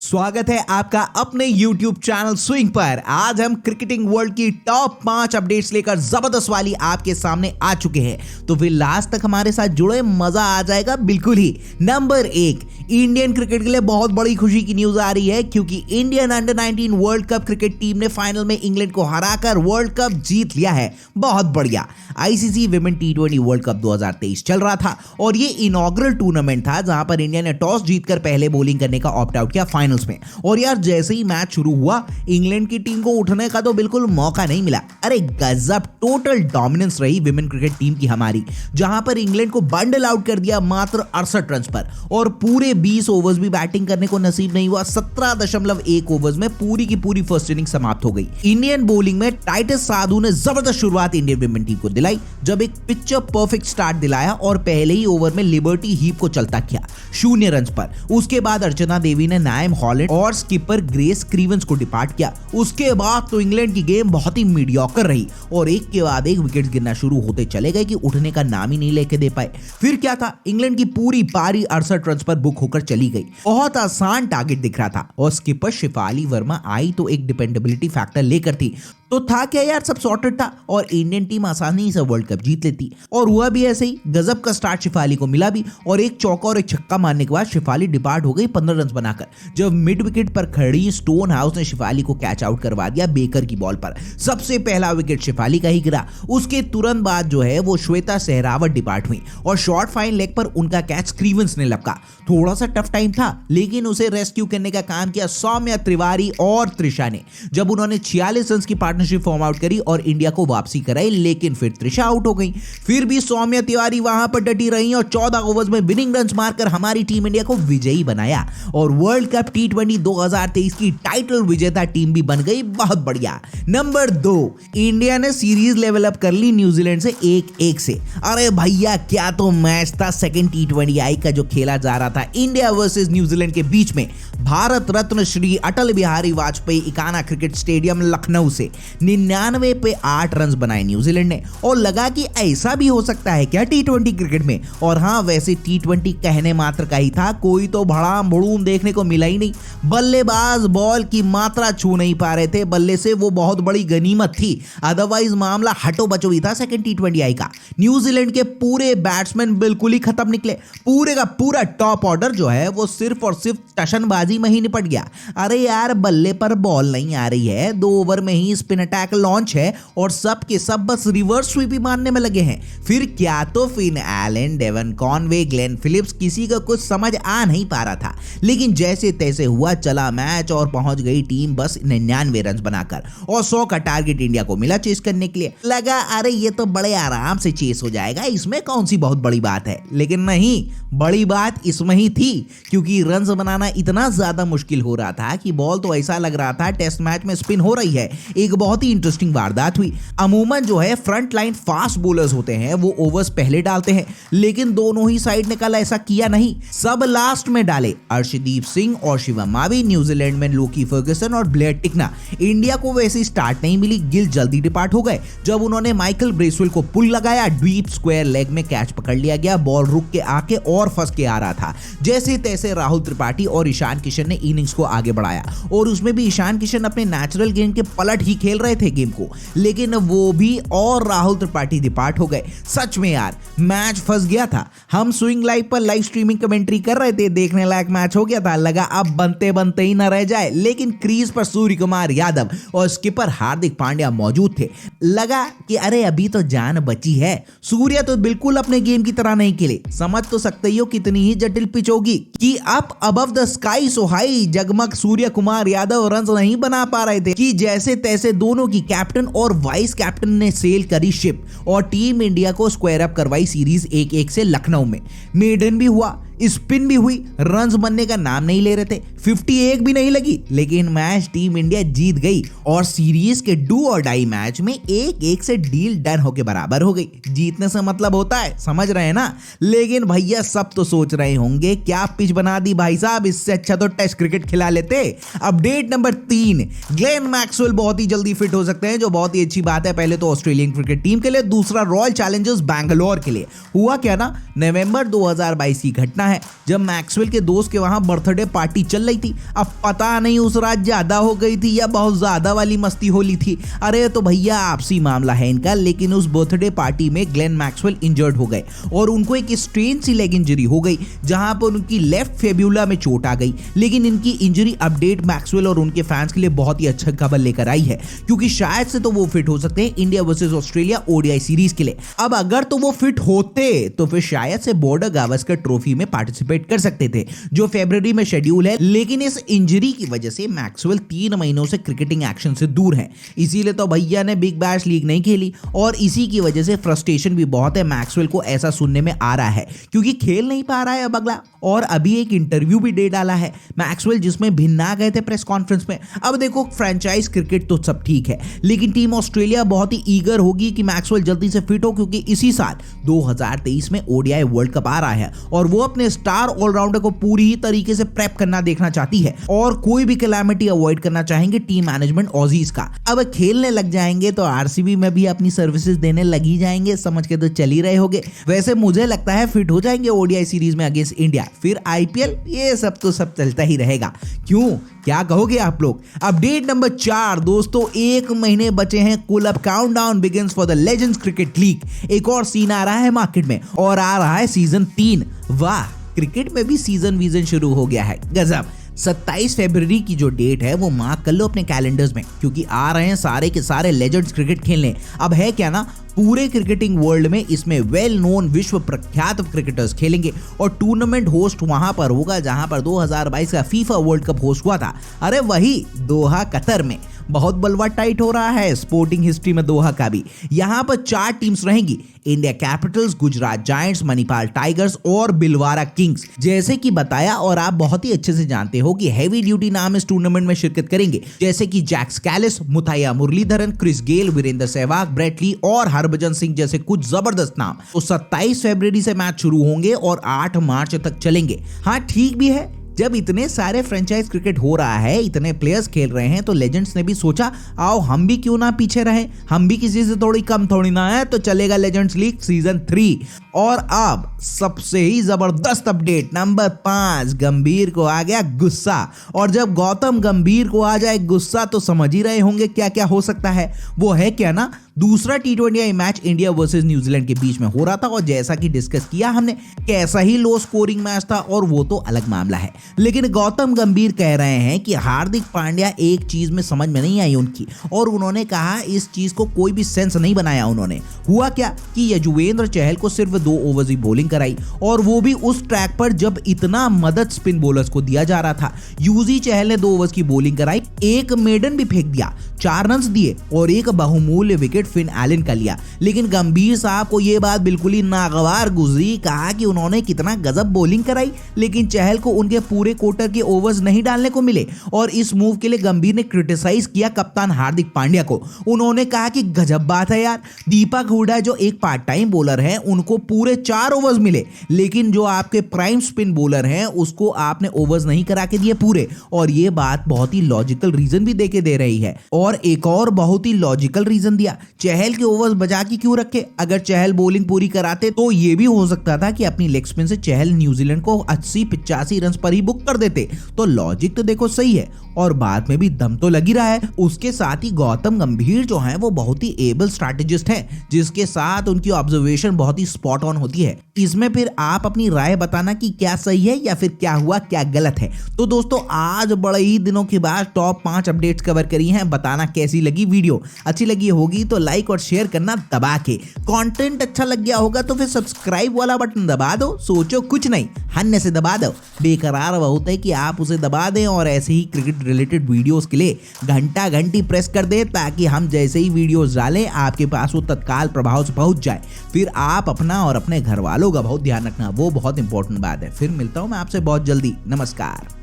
स्वागत है आपका अपने YouTube चैनल स्विंग पर। आज हम क्रिकेटिंग वर्ल्ड की टॉप 5 अपडेट्स लेकर जबरदस्त वाली आपके सामने आ चुके हैं, तो फिर लास्ट तक हमारे साथ जुड़े, मजा आ जाएगा बिल्कुल ही। नंबर 1, इंडियन क्रिकेट के लिए बहुत बड़ी खुशी की न्यूज आ रही है क्योंकि Indian under 19 world cup cricket team ने फाइनल में इंग्लैंड को हराकर वर्ल्ड कप जीत लिया है। बहुत बढ़िया। आईसीसी विमेन टी20 वर्ल्ड कप 2023 चल रहा था और ये इनॉग्रल टूर्नामेंट था जहां पर इंडिया ने टॉस जीतकर पहले बॉलिंग करने का ऑप्ट आउट किया फाइनल्स में। और यार जैसे ही मैच शुरू हुआ इंग्लैंड की टीम को उठने का तो बिल्कुल मौका नहीं मिला। अरे गजब टोटल डोमिनेंस रही विमेन क्रिकेट टीम की हमारी, जहां पर इंग्लैंड को बंडल आउट कर दिया मात्र 68 रन पर और पूरे 20 ओवर्स भी बैटिंग करने को नसीब नहीं हुआ। 17.1 ओवर्स में पूरी की पूरी फर्स्ट इनिंग समाप्त हो गई। इंडियन बॉलिंग में टाइटस साधु ने जबरदस्त शुरुआत इंडियन विमेन टीम को दिलाई, जब एक पिक्चर परफेक्ट स्टार्ट दिलाया और पहले ही ओवर में लिबर्टी हीप को चलता किया 0 रन पर। उसके बाद अर्चना देवी ने नाइम हॉलैंड और स्किपर ग्रेस क्रीवेंस को डिपार्ट किया। उसके बाद तो इंग्लैंड की गेम बहुत ही मीडियोकर रही और एक के बाद एक विकेट्स गिरना शुरू होते चले गए कि उठने का नाम ही नहीं लेके दे पाए। फिर क्या था, इंग्लैंड की पूरी पारी 68 रन पर बुक होकर चली गई। बहुत आसान टारगेट दिख रहा था और स्किपर शिफाली वर्मा आई तो एक डिपेंडेबिलिटी फैक्टर लेकर थी। तो था क्या यार, सब सॉर्टेड था और इंडियन टीम आसानी से वर्ल्ड कप जीत लेती। और हुआ भी ऐसे ही। गजब का स्टार्ट शिफाली को मिला भी और एक चौका और एक छक्का मारने के बाद शिफाली डिपार्ट हो गई 15 रन बनाकर, जब मिड विकेट पर खड़ी स्टोन हाउस ने शिफाली को कैच आउट करवा दिया बेकर की बॉल पर। सबसे पहला विकेट शिफाली का ही गिरा। उसके तुरंत बाद जो है वो श्वेता सहरावत डिपार्ट हुई और शॉर्ट फाइन लेग पर उनका कैच क्रीवेंस ने लपका। थोड़ा सा टफ टाइम था लेकिन उसे रेस्क्यू करने का काम किया सौम्या तिवारी और त्रिशा ने, जब उन्होंने 46 रन की पार्टनरशिप फॉर्म आउट करी और इंडिया को वापसी कराई। लेकिन फिर त्रिशा आउट हो गई। फिर भी सौम्या तिवारी वहां पर डटी रही और 14 ओवर्स में विनिंग रन्स मारकर हमारी टीम इंडिया को विजयी बनाया और वर्ल्ड कप टी20 2023 की टाइटल विजेता टीम भी बन गई। बहुत बढ़िया। नंबर 2, इंडिया ने सीरीज लेवल अप कर ली न्यूजीलैंड से 1-1 से। अरे भैया क्या तो मैच था सेकंड टी20 का जो खेला जा रहा था इंडिया वर्सेस न्यूजीलैंड के बीच में, भारत रत्न श्री अटल बिहारी वाजपेयी इकाना क्रिकेट स्टेडियम लखनऊ से 99 पे 8 रन बनाए न्यूजीलैंड ने। और लगा कि ऐसा भी हो सकता है क्या टी20 क्रिकेट में। और हाँ, वैसे टी20 कहने मात्र का ही था, कोई तो भड़ाम भड़ूम देखने को मिला ही नहीं। बल्लेबाज बॉल की मात्रा छू नहीं पा रहे थे बल्ले से, वो बहुत बड़ी गनीमत थी, अदरवाइज मामला हटो बचो ही था सेकंड टी20 का। न्यूजीलैंड के पूरे बैट्समैन बिल्कुल ही खत्म निकले। पूरे का पूरा टॉप ऑर्डर जो है वो सिर्फ और सिर्फ टशनबाजी में ही निपट गया। अरे यार बल्ले पर बॉल नहीं आ रही है, 2 ओवर में ही स्पिन अटैक लॉन्च है और सब के सब बस रिवर्स स्वीप ही मारने में लगे हैं। फिर क्या तो Finn Allen, Devon Conway, Glenn Phillips, किसी का कुछ समझ आ नहीं पा रहा था। लेकिन जैसे तैसे हुआ चला मैच और पहुंच गई टीम बस 99 रन बनाकर और 100 का टारगेट इंडिया को मिला चेस करने के लिए। लगा अरे ये तो बड़े आराम से चेस हो जाएगा, इसमें कौन सी बहुत बड़ी बात है। लेकिन नहीं, बड़ी बात इसमें ही थी क्योंकि रन बनाना इतना ज्यादा मुश्किल हो रहा था कि बॉल तो ऐसा लग रहा था टेस्ट मैच में स्पिन हो रही है। एक बहुत ही इंटरेस्टिंग वारदात हुई। अमूमन जो है फ्रंट लाइन फास्ट बॉलर्स होते हैं वो ओवर्स पहले डालते हैं, लेकिन दोनों ही साइड ने कल ऐसा किया नहीं, सब लास्ट में डाले। अर्शदीप सिंह और शिवम मावी न्यूजीलैंड में, लोकी फर्गुसन और ब्लेयर टिकना। इंडिया को वैसे स्टार्ट नहीं मिली, गिल जल्दी डिपार्ट हो गए। जब उन्होंने माइकल ब्रेसवेल को पुल लगाया, डीप स्क्वायर लेग में कैच पकड़ लिया गया, बॉल रुक के आके और फंस के आ रहा था। जैसे तैसे राहुल त्रिपाठी और ईशान किशन ने इनिंग्स को आगे बढ़ाया और उसमें भी ईशान किशन अपने नेचुरल गेम के पलट ही खेल रहे थे गेम को, लेकिन वो भी और राहुल त्रिपाठी डिपार्ट हो गए। सच में यार मैच फंस गया था। हम स्विंग लाइव पर लाइव स्ट्रीमिंग कमेंट्री कर रहे थे, देखने लायक मैच हो गया था। लगा अब बनते बनते ही न रह जाए, लेकिन क्रीज पर सूर्य कुमार यादव और स्किपर हार्दिक पांड्या मौजूद थे। लगा कि अरे अभी तो जान बची है। सूर्य तो बिल्कुल अपने गेम की तरह नहीं खेले। समझ तो सकते हो कितनी ही जटिल पिच होगी कि up above the sky so high जगमग सूर्य कुमार यादव रन नहीं बना पा रहे थे कि जैसे तैसे दोनों की कैप्टन और वाइस कैप्टन ने सेल करी शिप और टीम इंडिया को स्क्वायर अप करवाई सीरीज 1-1 से लखनऊ में। मेडन भी हुआ, स्पिन भी हुई, रन्स बनने का नाम नहीं ले रहे थे, 51 भी नहीं लगी, लेकिन मैच टीम इंडिया जीत गई और सीरीज के डू और डाई मैच में 1-1 से डील डन होके बराबर हो गई। जीतने से मतलब होता है, समझ रहे हैं ना। लेकिन भैया सब तो सोच रहे होंगे क्या पिच बना दी भाई साहब, इससे अच्छा तो टेस्ट क्रिकेट खिला लेते। अपडेट नंबर 3, ग्लेन मैक्सवेल बहुत ही जल्दी जल्दी फिट हो सकते हैं, जो बहुत ही अच्छी बात है। पहले तो ऑस्ट्रेलियन क्रिकेट टीम के लिए, दूसरा रॉयल चैलेंजर्स बैंगलोर के लिए। हुआ क्या ना, नवंबर 2022 की घटना है जब मैक्सवेल के दोस्त के वहां बर्थडे पार्टी चल रही थी। अब पता नहीं उस रात ज्यादा हो गई थी या बहुत ज्यादा वाली मस्ती होली थी। अरे तो भैया आपसी मामला है इनका, लेकिन उस बर्थडे पार्टी में ग्लेन मैक्सवेल इंजर्ड हो गए और उनको एक स्ट्रेन सी लेग इंजरी हो गई, जहां पर उनकी लेफ्ट फेब्यूला में चोट आ गई। लेकिन इनकी इंजरी अपडेट मैक्सवेल और उनके फैंस के लिए बहुत ही अच्छा खबर लेकर आई है, क्योंकि शायद से तो वो फिट हो सकते हैं India versus Australia ODI series के लिए। अब अगर तो वो फिट होते तो फिर शायद से बॉर्डर गावस्कर ट्रॉफी में पार्टिसिपेट कर सकते थे, जो फरवरी में शेड्यूल है। लेकिन इस इंजरी की वजह से मैक्सवेल 3 महीनों से क्रिकेटिंग एक्शन से दूर है, इसीलिए तो भैया ने बिग बैश लीग नहीं खेली और इसी की वजह से फ्रस्ट्रेशन भी बहुत है मैक्सवेल को, ऐसा सुनने में आ रहा है, क्योंकि खेल नहीं पा रहा है अब अगला। और अभी एक इंटरव्यू भी दे डाला है मैक्सवेल, जिसमें भिन्ना गए थे प्रेस कॉन्फ्रेंस में। अब देखो, फ्रेंचाइज क्रिकेट तो सब ठीक है, लेकिन टीम ऑस्ट्रेलिया बहुत ही ईगर होगी कि मैक्सवेल जल्दी से फिट हो, क्योंकि इसी साल 2023 में ओडीआई वर्ल्ड कप आ रहा है और वो अपने स्टार ऑलराउंडर को पूरी ही तरीके से प्रेप करना देखना चाहती है और कोई भी कैलामिटी अवॉइड करना चाहेंगे टीम मैनेजमेंट ऑजीज का। अब खेलने लग जाएंगे तो आरसीबी में भी अपनी सर्विसेज देने लगी जाएंगे, समझ के तो चल ही रहे होगे। वैसे मुझे लगता है फिट हो जाएंगे ओडीआई सीरीज में अगेंस्ट इंडिया, फिर आईपीएल, ये सब तो सब चलता ही रहेगा। क्यों, क्या कहोगे आप लोग? अपडेट नंबर 4 दोस्तों, 1 महीने बचे हैं कुल। अब countdown begins for the legends cricket league. एक और सीन आ रहा है मार्केट में और आ रहा है सीजन 3। वाह, क्रिकेट में भी सीजन वीजन शुरू हो गया है, गजब। 27 फरवरी की जो डेट है वो मार्क कर लो अपने कैलेंडर्स में, क्योंकि आ रहे हैं सारे के सारे लेजेंड्स क्रिकेट खेलने। अब है क्या ना, पूरे क्रिकेटिंग वर्ल्ड में इसमें वेल नोन विश्व प्रख्यात क्रिकेटर्स खेलेंगे और टूर्नामेंट होस्ट वहां पर होगा जहां पर 2022 का फीफा वर्ल्ड कप होस्ट हुआ था। अरे वही दोहा, कतर में। बहुत बलवा टाइट हो रहा है स्पोर्टिंग हिस्ट्री में दोहा का भी। यहां पर 4 टीम्स रहेंगी, India Capitals, Gujarat giants, Manipal tigers और बिलवारा किंग्स। जैसे कि बताया और आप बहुत ही अच्छे से जानते हो कि हैवी ड्यूटी नाम इस टूर्नामेंट में शिरकत करेंगे, जैसे कि Jack Kallis, Muttiah Muralitharan, Chris Gayle, Virender Sehwag, Brett Lee और हरभजन सिंह जैसे कुछ जबरदस्त नाम। तो 27 फरवरी से मैच शुरू होंगे और 8 मार्च तक चलेंगे। हाँ, ठीक भी है, जब इतने सारे फ्रेंचाइज क्रिकेट हो रहा है, इतने प्लेयर्स खेल रहे हैं, तो लेजेंड्स ने भी सोचा आओ हम भी क्यों ना पीछे रहें, हम भी किसी से थोड़ी कम थोड़ी ना है, तो चलेगा लेजेंड्स लीग सीजन 3। और अब सबसे ही जबरदस्त अपडेट नंबर 5, गंभीर को आ गया गुस्सा। और जब गौतम गंभीर को आ जाए गुस्सा तो समझ ही रहे होंगे क्या क्या हो सकता है। वो है क्या ना, दूसरा T20 match India versus New Zealand के बीच में हो रहा था और जैसा कि डिस्कस किया हमने, कैसा ही लो स्कोरिंग मैच था और वो तो अलग मामला है। लेकिन गौतम गंभीर कह रहे हैं कि हार्दिक पांड्या एक चीज में समझ में नहीं आई उनकी, और उन्होंने कहा इस चीज को कोई भी सेंस नहीं बनाया उन्होंने। हुआ क्या कि युजवेंद्र चहल को सिर्फ 2 ओवर्स ही बॉलिंग कराई, और वो भी उस ट्रैक पर जब इतना मदद स्पिन बॉलर्स को दिया जा रहा था। यूजी चहल ने 2 ओवर्स की बॉलिंग कराई, एक मेडन भी फेंक दिया, 4 रन दिए और एक बहुमूल्य विकेट फिन एलन का लिया। लेकिन गंभीर साहब को यह बात बिल्कुल ही नागवार गुजरी, कहा कि उन्होंने कितना गजब बॉलिंग कराई, लेकिन चहल को उनके पूरे क्वार्टर के ओवर्स नहीं डालने को मिले। और इस मूव के लिए गंभीर ने क्रिटिसाइज किया कप्तान हार्दिक पांड्या को। उन्होंने कहा कि गजब बात है यार, दीपक हुडा जो एक पार्ट टाइम बॉलर है उनको पूरे 4 ओवर्स मिले, लेकिन जो आपके प्राइम स्पिन बॉलर हैं उसको आपने ओवर्स नहीं करा के दिए पूरे। और ये बात बहुत ही लॉजिकल रीजन भी देके दे रही है। और एक और बहुत ही लॉजिकल रीजन दिया, चहल के ओवर्स बजा के क्यों रखे? अगर चहल बॉलिंग पूरी कराते तो ये भी हो सकता था कि अपनी लेग स्पिन से चहल न्यूजीलैंड को 80-85 रन पर ही बुक कर देते। तो लॉजिक तो देखो सही है और बात में भी दम तो लगी रहा है। उसके साथ ही गौतम गंभीर जो है वो बहुत ही एबल स्ट्रैटेजिस्ट है, जिसके साथ उनकी ऑब्जर्वेशन बहुत ही स्पॉट ऑन होती है। इसमें फिर आप अपनी राय बताना कि क्या सही है या फिर क्या हुआ, क्या गलत है। तो दोस्तों, आज बड़े ही दिनों के बाद टॉप 5 अपडेट्स कवर करी हैं। बताना कैसी लगी वीडियो। अच्छी लगी होगी तो लाइक और शेयर करना दबा के। कंटेंट अच्छा लग गया होगा तो फिर सब्सक्राइब वाला बटन दबा दो। सोचो कुछ नहीं, हन्ने से दबा दो। बेकरार बहुत है कि आप उसे दबा दें और ऐसे ही क्रिकेट रिलेटेड वीडियोस के लिए घंटा घंटी प्रेस कर दें, ताकि हम जैसे ही वीडियोस डालें आपके पास वो तत्काल प्रभाव से पहुंच जाए। फिर आप अपना और अपने घर वालों का बहुत ध्यान रखना, वो बहुत इंपॉर्टेंट बात है। फिर मिलता हूं मैं आपसे बहुत जल्दी। नमस्कार।